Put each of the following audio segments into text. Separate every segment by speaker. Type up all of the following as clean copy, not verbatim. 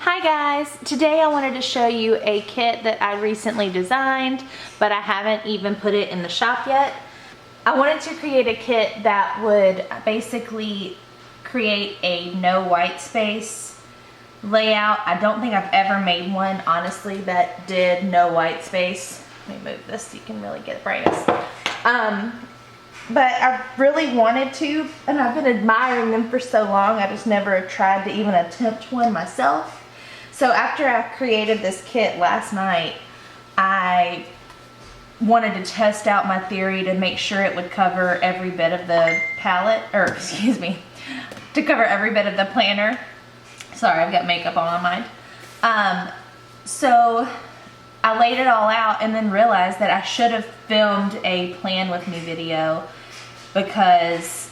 Speaker 1: Hi guys, today I wanted to show you a kit that I recently designed, but I haven't even put it in the shop yet. I wanted to create a kit that would basically create a no white space layout. I don't think I've ever made one, honestly, that did no white space. Let me move this so you can really get brightness. But I really wanted to, and I've been admiring them for so long, I just never tried to even attempt one myself. So after I created this kit last night, I wanted to test out my theory to make sure it would cover every bit of the palette, or excuse me, to cover every bit of the planner. Sorry, I've got makeup on my mind. So I laid it all out and then realized that I should have filmed a plan with me video because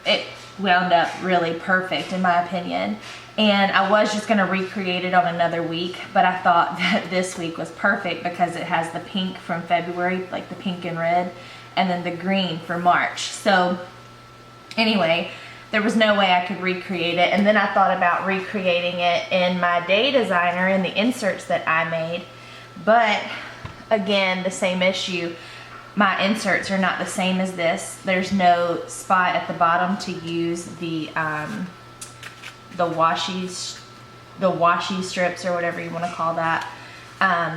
Speaker 1: it wound up really perfect in my opinion. And I was just gonna recreate it on another week, but I thought that this week was perfect because it has the pink from February, like the pink and red, and then the green for March. So anyway, there was no way I could recreate it. And then I thought about recreating it in my day designer in the inserts that I made. But again, the same issue. My inserts are not the same as this. There's no spot at the bottom to use the washi strips or whatever you want to call that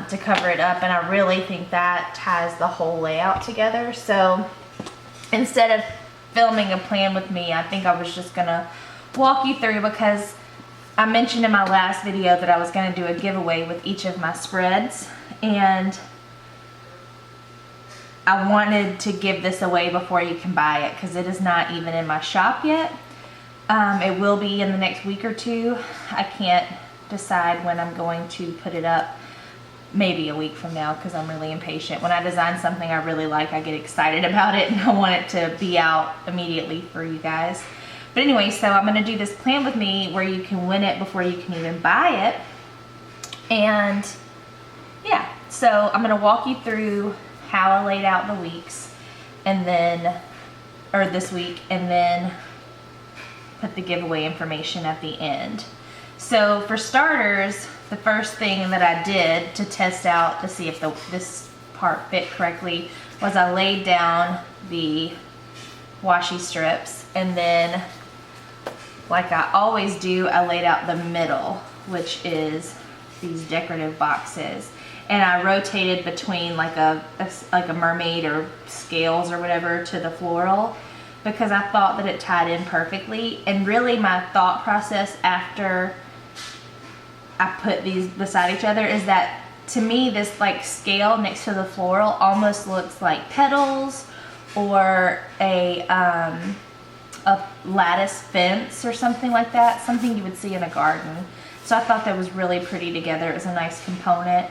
Speaker 1: to cover it up, and I really think that ties the whole layout together. So instead of filming a plan with me, I think I was just gonna walk you through, because I mentioned in my last video that I was gonna do a giveaway with each of my spreads, and I wanted to give this away before you can buy it because it is not even in my shop yet. It will be in the next week or two. I can't decide when I'm going to put it up. Maybe a week from now because I'm really impatient. When I design something I really like, I get excited about it and I want it to be out immediately for you guys. But anyway, so I'm gonna do this plan with me where you can win it before you can even buy it. And yeah, so I'm gonna walk you through how I laid out the weeks and then, or this week, and then put the giveaway information at the end. So for starters, the first thing that I did to test out to see if this part fit correctly was I laid down the washi strips, and then like I always do, I laid out the middle, which is these decorative boxes, and I rotated between like a mermaid or scales or whatever to the floral, because I thought that it tied in perfectly. And really my thought process after I put these beside each other is that to me this like scale next to the floral almost looks like petals or a lattice fence or something like that, something you would see in a garden. So I thought that was really pretty together. It was a nice component.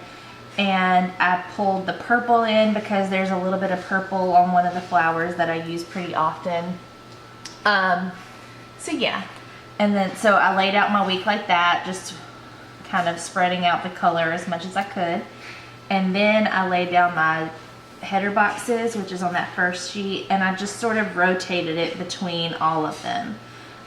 Speaker 1: And I pulled the purple in because there's a little bit of purple on one of the flowers that I use pretty often. So yeah, and then so I laid out my week like that, just kind of spreading out the color as much as I could. And then I laid down my header boxes, which is on that first sheet, and I just sort of rotated it between all of them.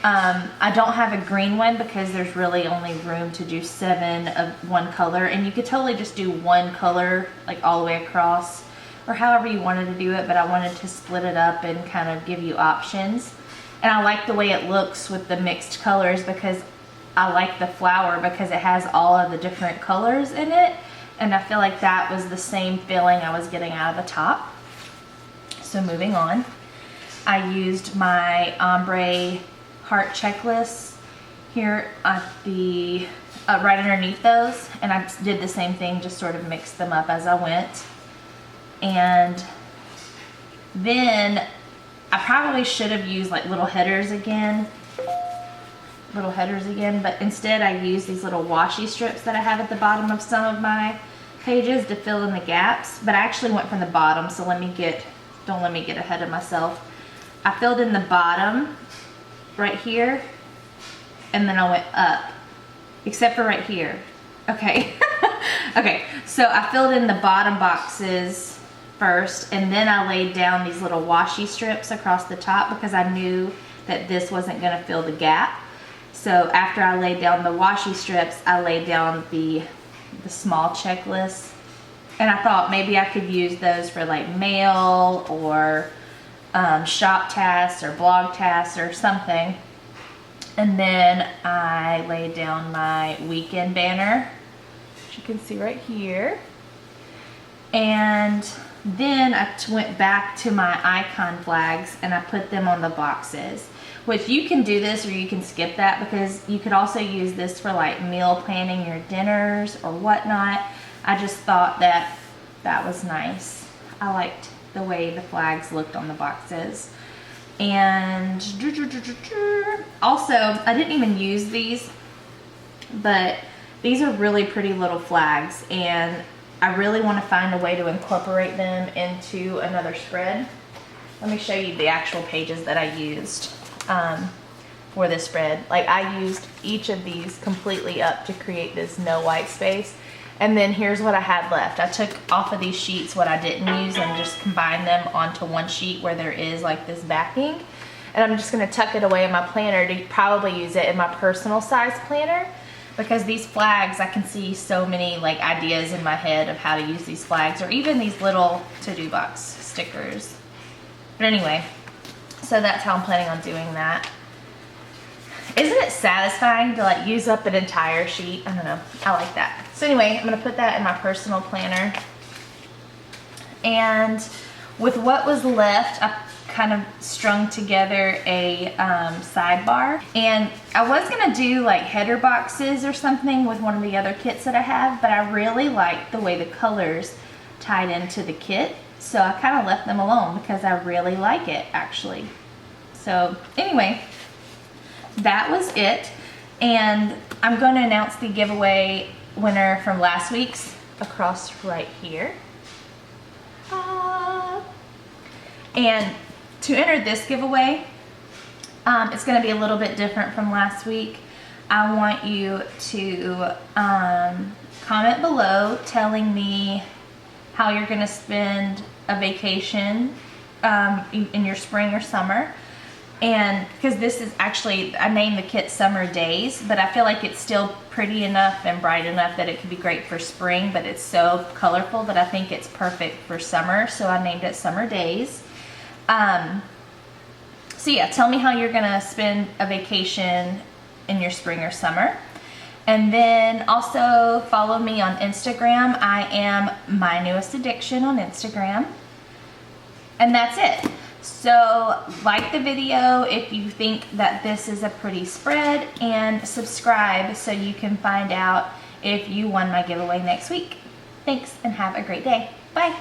Speaker 1: I don't have a green one because there's really only room to do 7 of one color, and you could totally just do one color like all the way across or however you wanted to do it, but I wanted to split it up and kind of give you options. And I like the way it looks with the mixed colors because I like the flower because it has all of the different colors in it, and I feel like that was the same feeling I was getting out of the top. So moving on, I used my ombre heart checklists here at the right underneath those, and I did the same thing, just sort of mixed them up as I went. And then I probably should have used like little headers again, but instead I used these little washi strips that I have at the bottom of some of my pages to fill in the gaps. But I actually went from the bottom, so don't let me get ahead of myself. I filled in the bottom right here, and then I went up, except for right here. Okay. Okay, so I filled in the bottom boxes first, and then I laid down these little washi strips across the top because I knew that this wasn't going to fill the gap. So after I laid down the washi strips, I laid down the small checklists. And I thought maybe I could use those for like mail or shop tasks or blog tasks or something. And then I laid down my weekend banner, which you can see right here. And then I went back to my icon flags and I put them on the boxes, which you can do this or you can skip that, because you could also use this for like meal planning your dinners or whatnot. I just thought that that was nice. I liked the way the flags looked on the boxes. And also, I didn't even use these, but these are really pretty little flags, and I really want to find a way to incorporate them into another spread. Let me show you the actual pages that I used for this spread. Like, I used each of these completely up to create this no white space. And then here's what I had left. I took off of these sheets what I didn't use and just combined them onto one sheet where there is like this backing. And I'm just gonna tuck it away in my planner to probably use it in my personal size planner, because these flags, I can see so many like ideas in my head of how to use these flags, or even these little to-do box stickers. But anyway, so that's how I'm planning on doing that. Isn't it satisfying to like use up an entire sheet? I don't know, I like that. So anyway, I'm gonna put that in my personal planner. And with what was left, I kind of strung together a sidebar. And I was gonna do like header boxes or something with one of the other kits that I have, but I really liked the way the colors tied into the kit. So I kind of left them alone because I really like it actually. So anyway, that was it. And I'm going to announce the giveaway winner from last week's across right here. And to enter this giveaway, it's going to be a little bit different from last week. I want you to comment below telling me how you're going to spend a vacation in your spring or summer. And because this is actually, I named the kit Summer Days, but I feel like it's still pretty enough and bright enough that it could be great for spring, but it's so colorful that I think it's perfect for summer. So I named it Summer Days. So yeah, tell me how you're gonna spend a vacation in your spring or summer. And then also follow me on Instagram. I am My Newest Addiction on Instagram. And that's it. So like the video if you think that this is a pretty spread, and subscribe so you can find out if you won my giveaway next week. Thanks and have a great day. Bye.